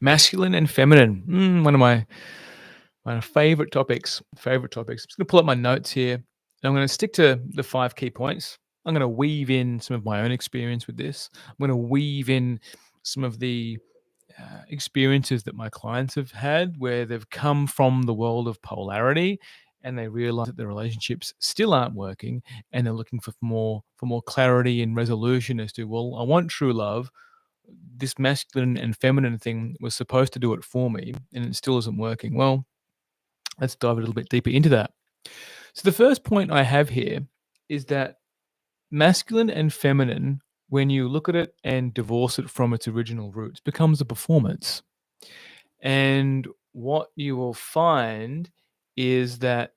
Masculine and feminine. One of my favorite topics. Favorite topics. I'm just gonna pull up my notes here, and I'm gonna stick to the 5 key points. I'm gonna weave in some of my own experience with this. I'm gonna weave in some of the experiences that my clients have had where they've come from the world of polarity and they realize that the relationships still aren't working, and they're looking for more clarity and resolution as to, well, I want true love. This masculine and feminine thing was supposed to do it for me and it still isn't working. Well, let's dive a little bit deeper into that. So the first point I have here is that masculine and feminine, when you look at it and divorce it from its original roots, becomes a performance. And what you will find is that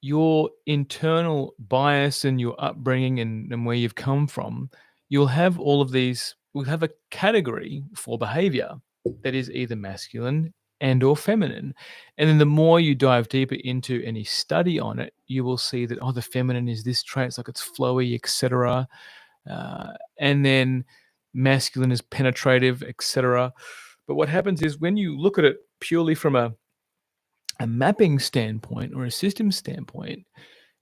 your internal bias and your upbringing and where you've come from, you'll have all of these, we'll have a category for behavior that is either masculine and or feminine. And then the more you dive deeper into any study on it, you will see that, oh, the feminine is this trait, it's like it's flowy, etc. And then masculine is penetrative, etc. But what happens is when you look at it purely from a mapping standpoint or a system standpoint,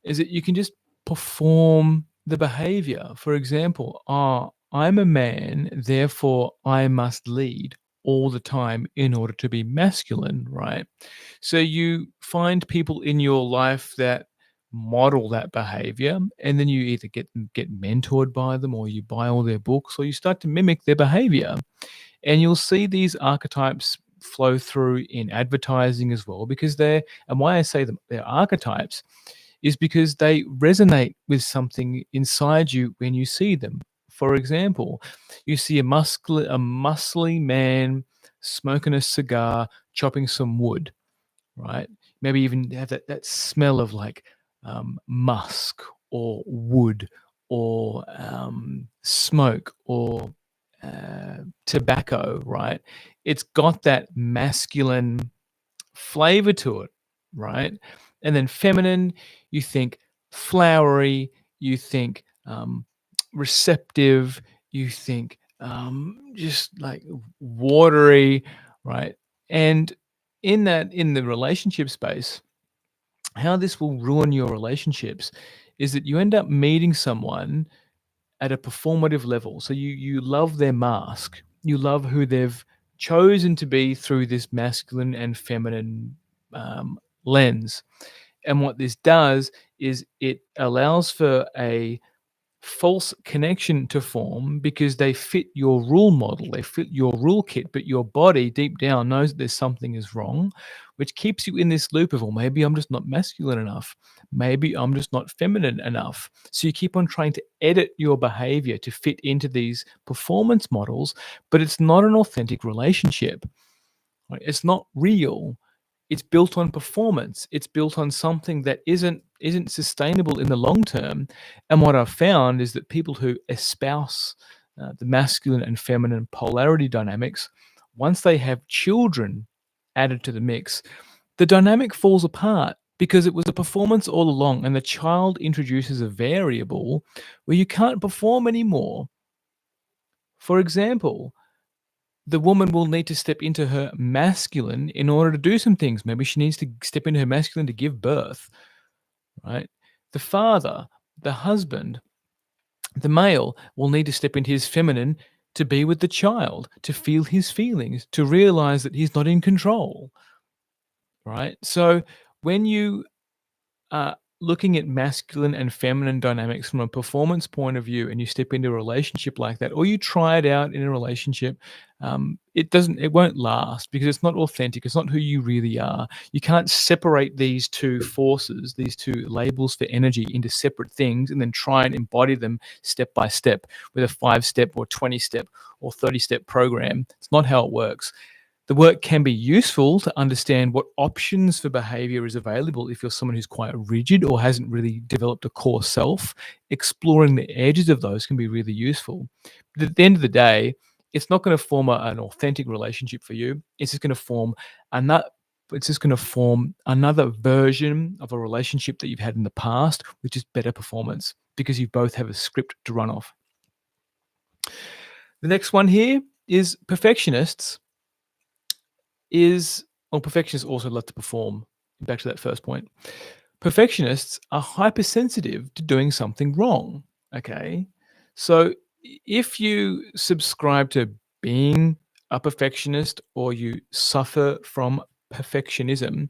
is that you can just perform the behavior. For example, I'm a man, therefore I must lead all the time in order to be masculine, right? So you find people in your life that model that behavior, and then you either get mentored by them, or you buy all their books, or you start to mimic their behavior. And you'll see these archetypes flow through in advertising as well, because and why I say them, they're archetypes, is because they resonate with something inside you when you see them. For example, you see a muscly man smoking a cigar, chopping some wood, right? Maybe even have that smell of like musk or wood or smoke or tobacco, right? It's got that masculine flavor to it, right? And then feminine, you think flowery, you think receptive, you think just like watery, right? And in the relationship space, how this will ruin your relationships is that you end up meeting someone at a performative level. So you love their mask. You love who they've chosen to be through this masculine and feminine lens. And what this does is it allows for a false connection to form because they fit your rule model, they fit your rule kit, but your body deep down knows that there's something is wrong, which keeps you in this loop of, well, maybe I'm just not masculine enough. Maybe I'm just not feminine enough. So you keep on trying to edit your behavior to fit into these performance models, but it's not an authentic relationship. Right? It's not real. It's built on performance. It's built on something that isn't sustainable in the long term. And what I've found is that people who espouse the masculine and feminine polarity dynamics, once they have children added to the mix, the dynamic falls apart because it was a performance all along, and the child introduces a variable where you can't perform anymore. For example, the woman will need to step into her masculine in order to do some things. Maybe she needs to step into her masculine to give birth, right? The father, the husband, the male will need to step into his feminine to be with the child, to feel his feelings, to realize that he's not in control, right? So when you are looking at masculine and feminine dynamics from a performance point of view, and you step into a relationship like that, or you try it out in a relationship, it won't last because it's not authentic. It's not who you really are. You can't separate these two forces, these two labels for energy, into separate things and then try and embody them step by step with a 5-step or 20-step or 30-step program. It's not how it works. The work can be useful to understand what options for behavior is available if you're someone who's quite rigid or hasn't really developed a core self. Exploring the edges of those can be really useful. But at the end of the day, it's not going to form an authentic relationship for you. It's just going to form another version of a relationship that you've had in the past, which is better performance because you both have a script to run off. The next one here is perfectionists is well, perfectionists also love to perform. Back to that first point. Perfectionists are hypersensitive to doing something wrong. Okay. So if you subscribe to being a perfectionist or you suffer from perfectionism,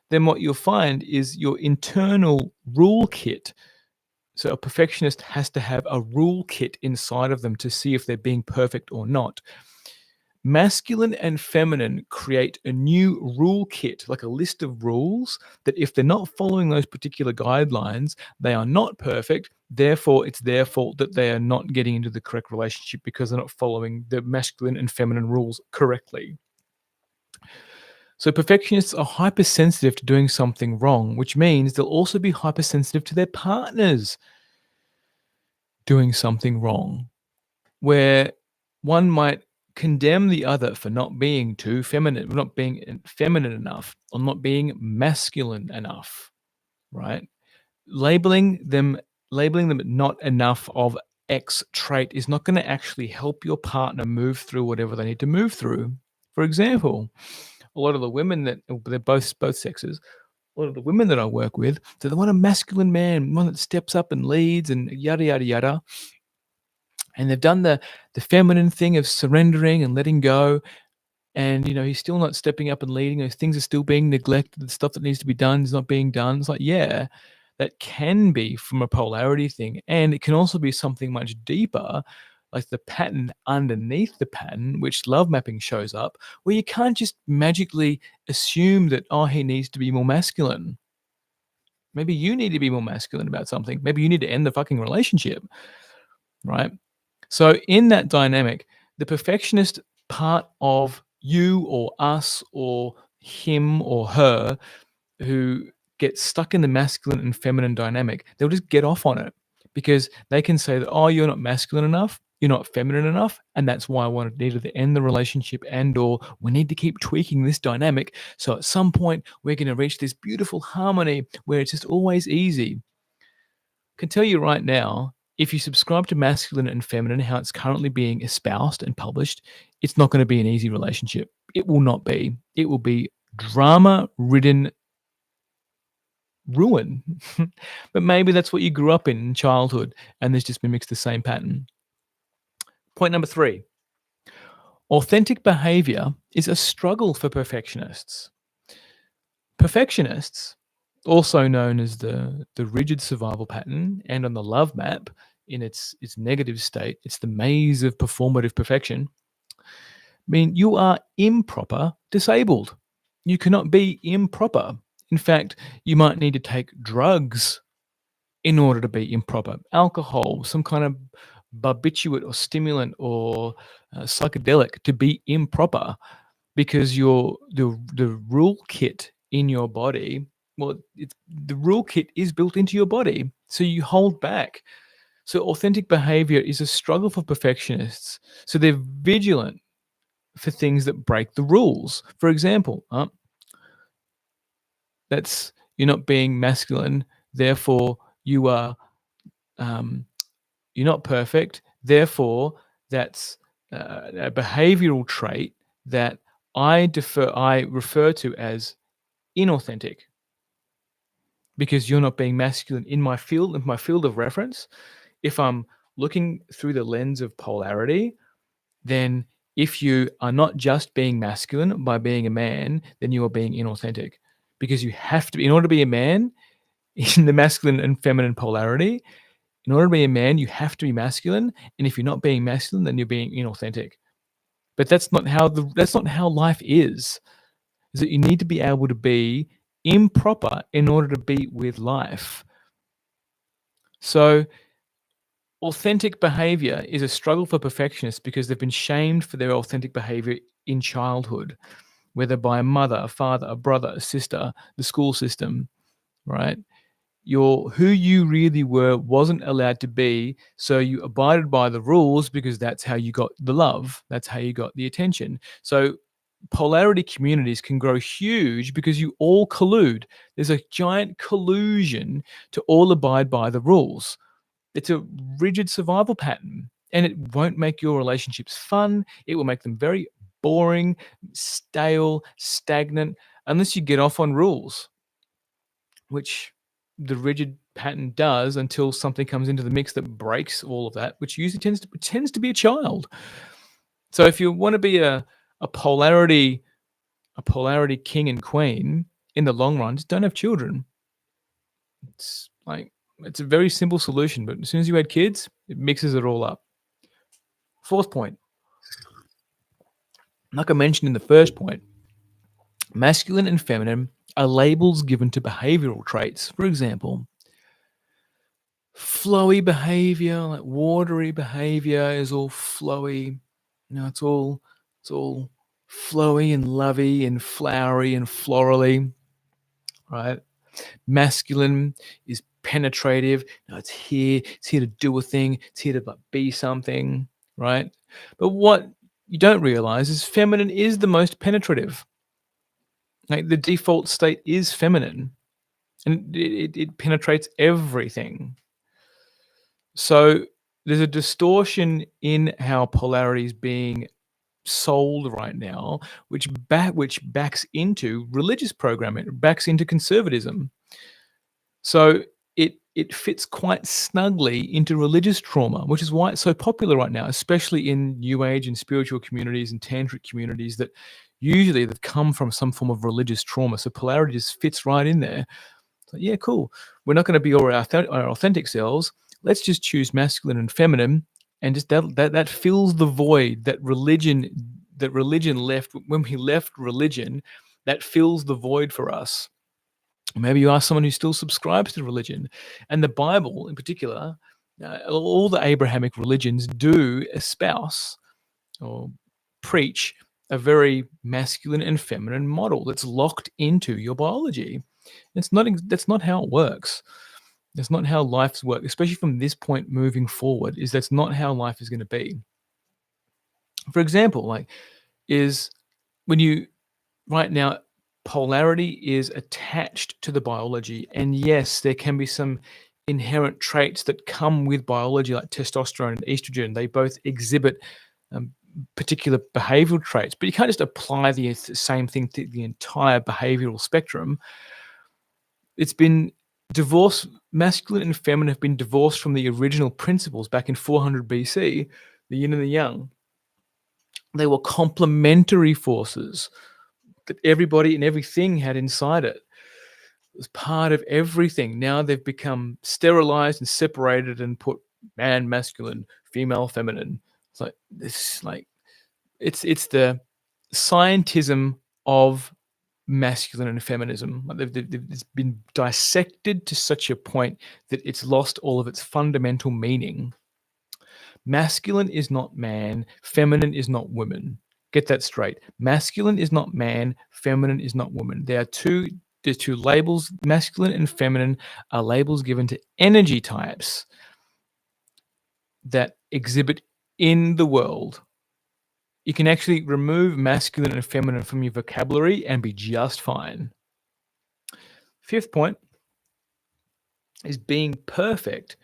then what you'll find is your internal rule kit. So a perfectionist has to have a rule kit inside of them to see if they're being perfect or not. Masculine and feminine create a new rule kit, like a list of rules that if they're not following those particular guidelines, they are not perfect. Therefore, it's their fault that they are not getting into the correct relationship because they're not following the masculine and feminine rules correctly. So, perfectionists are hypersensitive to doing something wrong, which means they'll also be hypersensitive to their partners doing something wrong, where one might condemn the other for not being too feminine, not being feminine enough, or not being masculine enough, right? Labeling them, labeling them not enough of X trait is not going to actually help your partner move through whatever they need to move through. For example, a lot of the women that they're both sexes, a lot of the women that I work with, so they want a masculine man, one that steps up and leads and yada yada yada. And they've done the feminine thing of surrendering and letting go, and he's still not stepping up and leading. Those things are still being neglected. The stuff that needs to be done is not being done. It's like, yeah, that can be from a polarity thing, and it can also be something much deeper, like the pattern underneath the pattern, which love mapping shows up, where you can't just magically assume that, oh, he needs to be more masculine. Maybe you need to be more masculine about something. Maybe you need to end the fucking relationship, right? So in that dynamic, the perfectionist part of you or us or him or her who gets stuck in the masculine and feminine dynamic, they'll just get off on it because they can say that, oh, you're not masculine enough, you're not feminine enough, and that's why I wanted to either end the relationship and or we need to keep tweaking this dynamic. So at some point we're going to reach this beautiful harmony where it's just always easy. Can tell you right now, if you subscribe to masculine and feminine, how it's currently being espoused and published, it's not going to be an easy relationship. It will not be. It will be drama ridden ruin. But maybe that's what you grew up in childhood and there's just mimics the same pattern. Point number 3. Authentic behavior is a struggle for perfectionists. Perfectionists, also known as the rigid survival pattern, and on the love map in its negative state, it's the maze of performative perfection. I mean, you are improper disabled. You cannot be improper. In fact, you might need to take drugs in order to be improper. Alcohol, some kind of barbiturate or stimulant or psychedelic to be improper, because the rule kit in your body, well, the rule kit is built into your body, so you hold back. So authentic behavior is a struggle for perfectionists. So they're vigilant for things that break the rules. For example, that's you're not being masculine, therefore you are you're not perfect, therefore that's a behavioral trait that I refer to as inauthentic, because you're not being masculine in my field of reference. If I'm looking through the lens of polarity, then if you are not just being masculine by being a man, then you are being inauthentic, because you have to be, in order to be a man in the masculine and feminine polarity, in order to be a man, you have to be masculine, and if you're not being masculine, then you're being inauthentic. But that's not how life is. Is that you need to be able to be improper in order to be with life. So authentic behavior is a struggle for perfectionists because they've been shamed for their authentic behavior in childhood, whether by a mother, a father, a brother, a sister, the school system, right? Who you really were wasn't allowed to be, so you abided by the rules because that's how you got the love, that's how you got the attention. So polarity communities can grow huge because you all collude. There's a giant collusion to all abide by the rules. It's a rigid survival pattern. and it won't make your relationships fun. It will make them very boring, stale, stagnant, unless you get off on rules, which the rigid pattern does until something comes into the mix that breaks all of that, which usually tends to be a child. So if you want to be a polarity king and queen in the long run, just don't have children. It's like it's a very simple solution, but as soon as you add kids, it mixes it all up. Fourth point, like I mentioned in the first point, masculine and feminine are labels given to behavioral traits. For example, flowy behavior, like watery behavior, is all flowy. It's all flowy and lovey and flowery and florally, right? Masculine is penetrative. It's here to do a thing. It's here to be something, right? But what you don't realize is feminine is the most penetrative. Like the default state is feminine, and it penetrates everything. So there's a distortion in how polarity is being sold right now, which backs into religious programming, backs into conservatism. So it fits quite snugly into religious trauma, which is why it's so popular right now, especially in New Age and spiritual communities and tantric communities that usually they've come from some form of religious trauma. So polarity just fits right in there. So yeah, cool. We're not going to be our authentic selves. Let's just choose masculine and feminine, and just that fills the void that religion left when we left religion. That fills the void for us. Maybe you are someone who still subscribes to religion, and the Bible in particular, all the Abrahamic religions do espouse or preach a very masculine and feminine model that's locked into your biology. That's not how it works. That's not how life's work, especially from this point moving forward. That's not how life is going to be. For example, is when you right now polarity is attached to the biology, and yes, there can be some inherent traits that come with biology, like testosterone and estrogen. They both exhibit particular behavioral traits, but you can't just apply the same thing to the entire behavioral spectrum. It's been divorced. Masculine and feminine have been divorced from the original principles back in 400 BC, the yin and the yang. They were complementary forces that everybody and everything had inside it. It was part of everything. Now they've become sterilized and separated and put man masculine, female feminine. It's the scientism of masculine and feminism. It's been dissected to such a point that it's lost all of its fundamental meaning. Masculine is not man, feminine is not woman. Get that straight. Masculine is not man, feminine is not woman. There's two labels. Masculine and feminine are labels given to energy types that exhibit in the world. You can actually remove masculine and feminine from your vocabulary and be just fine. Fifth point is being perfect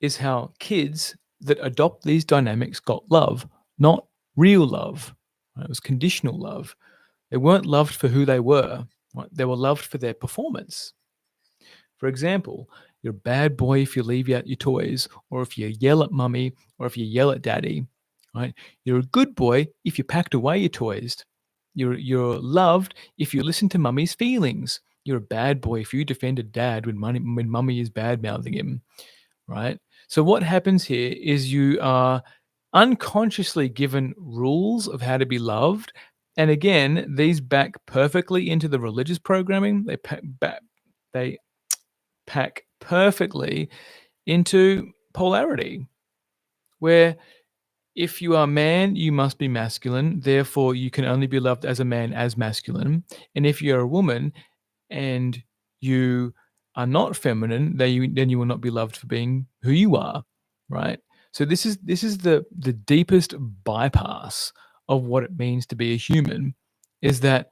is how kids that adopt these dynamics got love, not real love. Right? It was conditional love. They weren't loved for who they were. Right? They were loved for their performance. For example, you're a bad boy if you leave out your toys, or if you yell at mummy, or if you yell at daddy. Right? You're a good boy if you packed away your toys. You're loved if you listen to mummy's feelings. You're a bad boy if you defended dad when mummy is bad mouthing him. Right? So what happens here is you are unconsciously given rules of how to be loved, and again, these back perfectly into the religious programming. They pack perfectly into polarity, where if you are man, you must be masculine. Therefore, you can only be loved as a man as masculine. And if you're a woman and you are not feminine, then you will not be loved for being who you are, right? So this is the deepest bypass of what it means to be a human, is that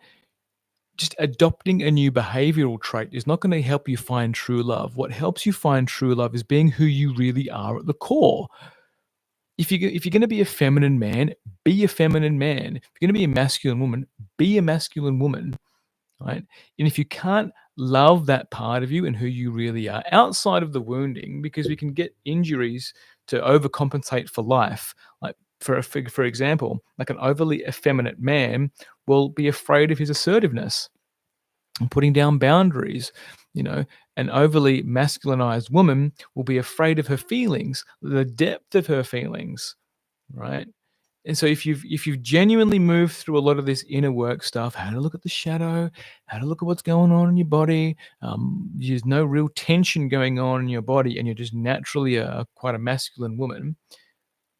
just adopting a new behavioral trait is not going to help you find true love. What helps you find true love is being who you really are at the core. If you're going to be a feminine man, be a feminine man. If you're going to be a masculine woman, be a masculine woman, right? And if you can't love that part of you and who you really are outside of the wounding, because we can get injuries to overcompensate for life. Like for example, like an overly effeminate man will be afraid of his assertiveness and putting down boundaries. You know, an overly masculinized woman will be afraid of her feelings, the depth of her feelings, right? And so if you've genuinely moved through a lot of this inner work stuff, how to look at the shadow, how to look at what's going on in your body, there's no real tension going on in your body, and you're just naturally quite a masculine woman,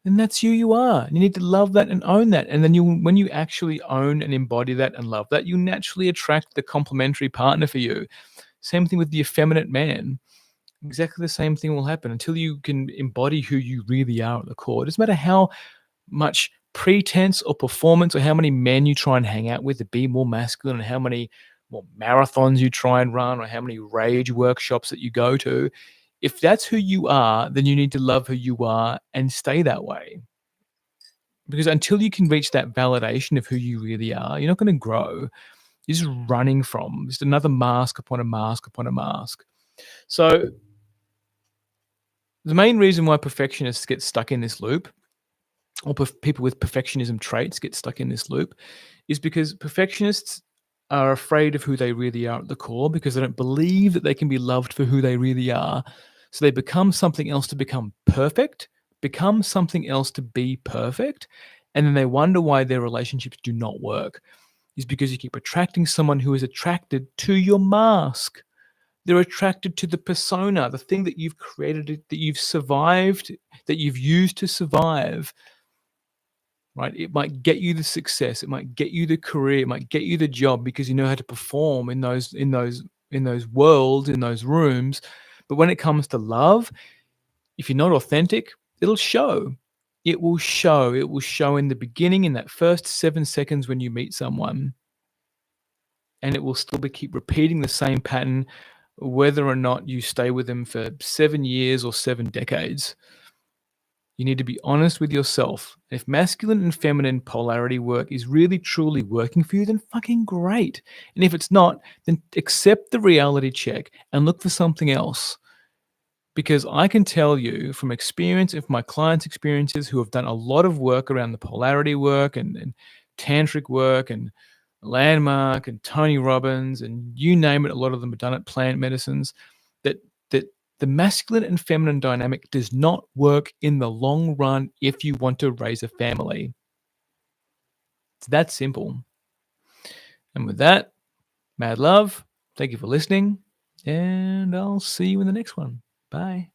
then that's who you are. You need to love that and own that. And then when you actually own and embody that and love that, you naturally attract the complementary partner for you. Same thing with the effeminate man. Exactly the same thing will happen until you can embody who you really are at the core. It doesn't matter how much pretense or performance or how many men you try and hang out with to be more masculine and how many more marathons you try and run or how many rage workshops that you go to. If that's who you are, then you need to love who you are and stay that way. Because until you can reach that validation of who you really are, you're not going to grow. You're just running from just another mask upon a mask upon a mask. So the main reason why perfectionists get stuck in this loop, or people with perfectionism traits get stuck in this loop, is because perfectionists are afraid of who they really are at the core because they don't believe that they can be loved for who they really are. So they become something else to become perfect, become something else to be perfect, and then they wonder why their relationships do not work. Is because you keep attracting someone who is attracted to your mask. They're attracted to the persona, the thing that you've created, that you've survived, that you've used to survive, right? It might get you the success, it might get you the career, it might get you the job because you know how to perform in those worlds, in those rooms. But when it comes to love, if you're not authentic, it'll show. It will show. It will show in the beginning, in that first 7 seconds when you meet someone, and it will still keep repeating the same pattern, whether or not you stay with them for 7 years or 7 decades. You need to be honest with yourself. If masculine and feminine polarity work is really truly working for you, then fucking great. And if it's not, then accept the reality check and look for something else. Because I can tell you from experience, if my clients' experiences who have done a lot of work around the polarity work and tantric work and landmark and Tony Robbins and you name it, a lot of them have done it, plant medicines, that the masculine and feminine dynamic does not work in the long run if you want to raise a family. It's that simple. And with that, mad love, thank you for listening, and I'll see you in the next one. Bye.